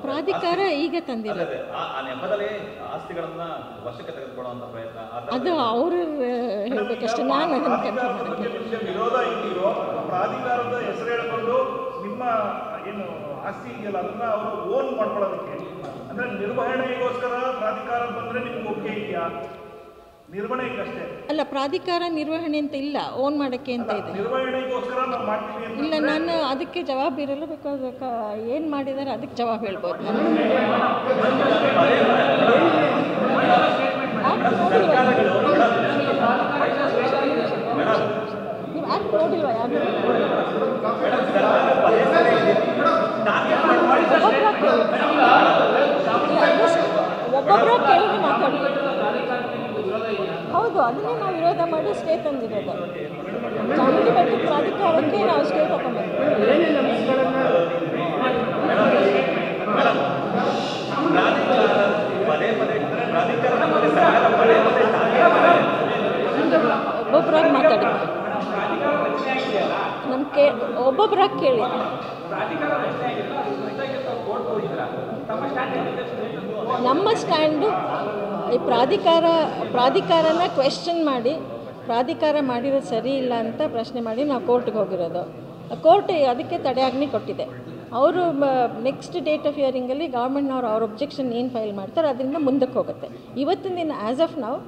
ಪ್ರಾಧಿಕಾರ ಈಗ ತಂದಿರೋದು ಅದು ಅವರು ಹೇಳಬೇಕಷ್ಟೇ, ನಾನು ಅದನ್ನು ಕನ್ಫರ್ಮ್ ವಿರೋಧ ಇದೆಯೋ ಪ್ರಾಧಿಕಾರದ ಹೆಸರು ಹೇಳ್ಕೊಂಡು ನಿಮ್ಮ ಏನು ಆಸ್ತಿ ಇದೆಯಲ್ಲ ಅದನ್ನ ಅವರು ಓನ್ ಮಾಡ್ಕೊಳ್ಳೋದಕ್ಕೆ ಅಂದ್ರೆ ನಿರ್ವಹಣೆಗೋಸ್ಕರ ಪ್ರಾಧಿಕಾರ ಬಂದ್ರೆ ನಿಮ್ಗೆ ಓಕೆ ಇದೆಯಾ? ನಿರ್ವಹಣೆಗಷ್ಟೇ ಅಲ್ಲ, ಪ್ರಾಧಿಕಾರ ನಿರ್ವಹಣೆ ಅಂತ ಇಲ್ಲ, ಓನ್ ಮಾಡೋಕ್ಕೆ ಅಂತ ಇದೆ. ನಿರ್ವಹಣೆಗೋಸ್ಕರ ನಾವು ಮಾಡ್ತೀವಿ ಅಂತ ಇಲ್ಲ, ನಾನು ಅದಕ್ಕೆ ಜವಾಬ್ ಇರಲ್ಲ. ಬಿಕಾಸ್ ಏನು ಮಾಡಿದ್ದಾರೆ ಅದಕ್ಕೆ ಜವಾಬ್ ಹೇಳ್ಬೋದು. ನೀವು ಆ್ಯಕ್ಟ್ ನೋಡಿಲ್ವಾ? ಯಾರು ಒಬ್ಬೊಬ್ಬರ ಕೇಳಿದ್ರೆ ಮಾತಾಡಿ. ಹೌದು, ಅದನ್ನೇ ನಾವು ವಿರೋಧ ಮಾಡಿ ಸ್ಟೇ ತಂದಿರೋದು. ಚಾಮುಂಡಿ ಬೆಟ್ಟದ ಪ್ರಾಧಿಕಾರಕ್ಕೆ ನಾವು ಸ್ಟೇ ತಗೊಂಡ್ಬಂದು ಒಬ್ಬೊಬ್ಬರಾಗಿ ಮಾತಾಡಿ. ನಮ್ಮ ಒಬ್ಬೊಬ್ಬರಾಗಿ ಕೇಳಿ. ನಮ್ಮ ಸ್ಟ್ಯಾಂಡು ಈ ಪ್ರಾಧಿಕಾರನ ಕ್ವೆಶ್ಚನ್ ಮಾಡಿ, ಪ್ರಾಧಿಕಾರ ಮಾಡಿರೋದು ಸರಿ ಇಲ್ಲ ಅಂತ ಪ್ರಶ್ನೆ ಮಾಡಿ ನಾವು ಕೋರ್ಟ್ಗೆ ಹೋಗಿರೋದು. ಕೋರ್ಟ್ ಅದಕ್ಕೆ ತಡೆಯಾಜ್ಞೆ ಕೊಟ್ಟಿದೆ. ಅವರು ನೆಕ್ಸ್ಟ್ ಡೇಟ್ ಆಫ್ ಹಿಯರಿಂಗಲ್ಲಿ ಗೌರ್ಮೆಂಟ್ನವ್ರು ಅವ್ರ ಒಬ್ಜೆಕ್ಷನ್ ಏನು ಫೈಲ್ ಮಾಡ್ತಾರೆ ಅದರಿಂದ ಮುಂದಕ್ಕೆ ಹೋಗುತ್ತೆ. ಇವತ್ತಿನ ದಿನ ಆ್ಯಸ್ ಆಫ್ ನಾವು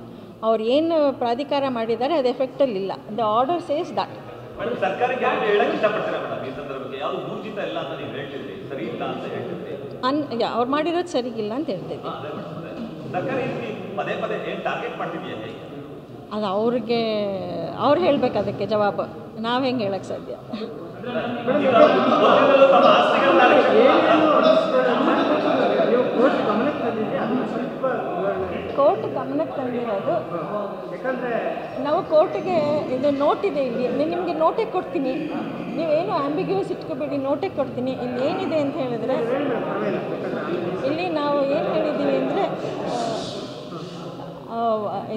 ಅವ್ರು ಏನು ಪ್ರಾಧಿಕಾರ ಮಾಡಿದ್ದಾರೆ ಅದು ಎಫೆಕ್ಟಲ್ಲಿ ಇಲ್ಲ. The order says that. ಅವ್ರು ಮಾಡಿರೋದು ಸರಿಗಿಲ್ಲ ಅಂತ ಹೇಳ್ತಿದ್ದೆ. ಅದು ಅವ್ರಿಗೆ ಅವ್ರು ಹೇಳ್ಬೇಕು ಅದಕ್ಕೆ ಜವಾಬು. ನಾವು ಹೆಂಗೆ ಹೇಳಕ್ಕೆ ಸಾಧ್ಯ? ಕೋರ್ಟ್ ಗಮನಕ್ಕೆ ತಂದಿರೋದು, ನಾವು ಕೋರ್ಟಿಗೆ ಇದು ನೋಟ್ ಇದೆ, ಇಲ್ಲಿ ನಿಮಗೆ ನೋಟೇ ಕೊಡ್ತೀನಿ, ನೀವೇನು ಆಂಬಿಗ್ಯೂಸ್ ಇಟ್ಕೋಬೇಡಿ, ನೋಟೇ ಕೊಡ್ತೀನಿ. ಇಲ್ಲಿ ಏನಿದೆ ಅಂತ ಹೇಳಿದ್ರೆ, ಇಲ್ಲಿ ನಾವು ಏನು ಹೇಳಿದ್ದೀವಿ ಅಂದರೆ,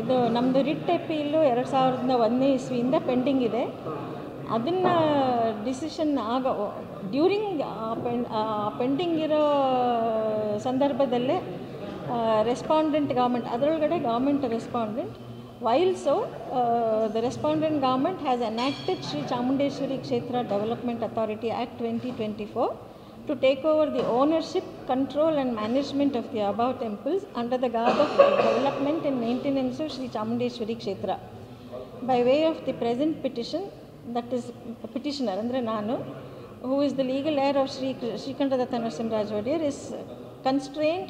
ಇದು ನಮ್ಮದು ರಿಟ್ ಅಪೀಲು 2001ನೇ ಇಸ್ವಿಯಿಂದ ಪೆಂಡಿಂಗ್ ಇದೆ. ಅದನ್ನು ಡಿಸಿಷನ್ ಡ್ಯೂರಿಂಗ್ ಪೆಂಡಿಂಗ್ ಇರೋ ಸಂದರ್ಭದಲ್ಲೇ ರೆಸ್ಪಾಂಡೆಂಟ್ ಗೌರ್ಮೆಂಟ್, ಅದರೊಳಗಡೆ government respondent, while so the respondent government has enacted Sri Chamundeshwari Kshetra Development Authority Act 2024 to take over the ownership, control and management of the above temples under the garb of development and maintenance of Sri Chamundeshwari Kshetra. By way of the present petition, that is petitioner andre nanu, who is the legal heir of Sri Srikanthadatta Narasimha Odiyar, is constrained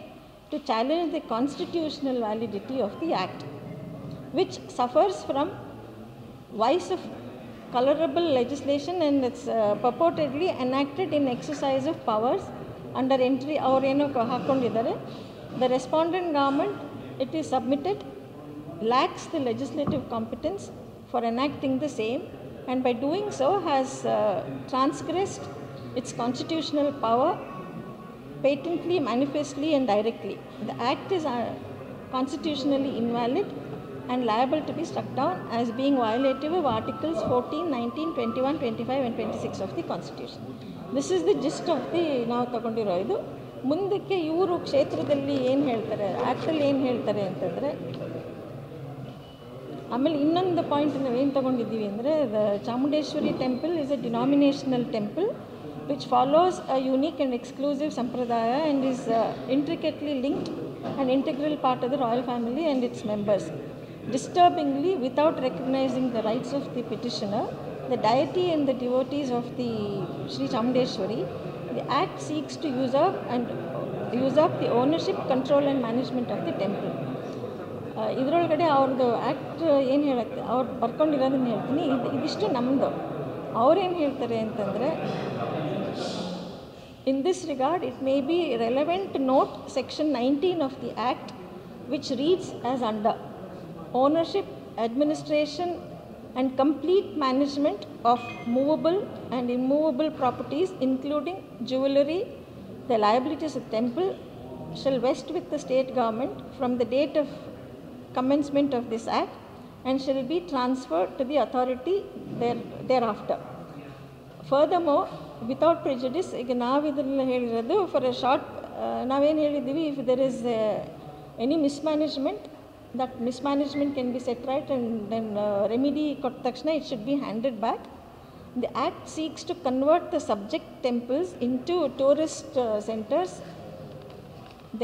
to challenge the constitutional validity of the act, which suffers from vice of colorable legislation and it's purportedly enacted in exercise of powers under entry avreno hakondidare. The respondent government, it is submitted, lacks the legislative competence for enacting the same, and by doing so has transgressed its constitutional power patently, manifestly and directly. The act is constitutionally invalid and liable to be struck down as being violative of Articles 14, 19, 21, 25 and 26 of the Constitution. This is the gist of the ನಾವು ತಗೊಂಡಿರೋ ಇದು. ಮುಂದಕ್ಕೆ ಇವರು ಕ್ಷೇತ್ರದಲ್ಲಿ ಏನು ಹೇಳ್ತಾರೆ, ಆ್ಯಕ್ಟಲ್ಲಿ ಏನು ಹೇಳ್ತಾರೆ ಅಂತಂದರೆ, ಆಮೇಲೆ ಇನ್ನೊಂದು ಪಾಯಿಂಟ್ ನಾವು ಏನು ತೊಗೊಂಡಿದ್ದೀವಿ ಅಂದರೆ, the Chamundeshwari temple is a denominational temple which follows a unique and exclusive sampradaya and is intricately linked and integral part of the royal family and its members. Disturbingly, without recognizing the rights of the petitioner, the deity and the devotees of the Sri Chamundeshwari, the act seeks to usurp the ownership, control and management of the temple. ಇದರೊಳಗಡೆ ಅವ್ರದ್ದು act ಏನು ಹೇಳುತ್ತೆ, ಅವ್ರು ಬರ್ಕೊಂಡಿರೋದನ್ನು ಹೇಳ್ತೀನಿ. ಇದಿಷ್ಟು ನಮ್ಮದು. ಅವ್ರೇನು ಹೇಳ್ತಾರೆ ಅಂತಂದರೆ, in this regard, it may be relevant to note section 19 of the act, which reads as under: ownership, administration and complete management of movable and immovable properties, including jewellery, the liabilities of the temple, shall vest with the state government from the date of commencement of this act and shall be transferred to the authority thereafter. Furthermore, without prejudice, ಈಗ ನಾವು ಇದನ್ನು ಹೇಳಿರೋದು for A short ನಾವೇನು ಹೇಳಿದ್ದೀವಿ, if there is any mismanagement, that mismanagement can be set right and then remedy ಕೊಟ್ಟ ತಕ್ಷಣ it should be handed back. The act seeks to convert the subject temples into tourist centers,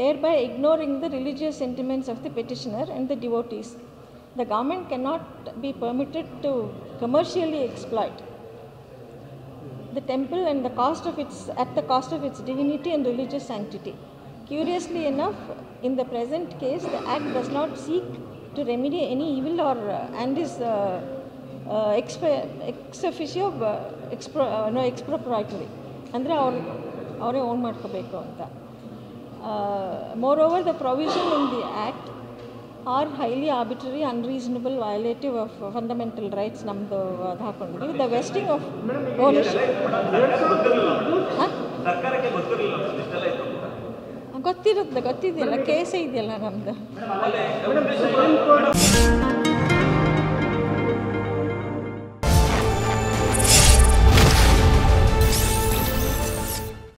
thereby ignoring the religious sentiments of the petitioner and the devotees. The government cannot be permitted to commercially exploit the temple and at the cost of its divinity and religious sanctity. Curiously enough, in the present case, the Act does not seek to remedy any evil and is ex officio expropriatory. ಅಂದರೆ ಅವರೇ own ಮಾಡ್ಕೋಬೇಕು ಅಂತ. Moreover, the provision in the Act are highly arbitrary, unreasonable, violative of fundamental rights. ನಮ್ಮದು ಅದು ಹಾಕೊಂಡಿದ್ದೀವಿ. The vesting of ownership. ಗೊತ್ತಿದೆಯಲ್ಲ, ಕೇಸೇ ಇದೆಯಲ್ಲ ನಮ್ಮದು.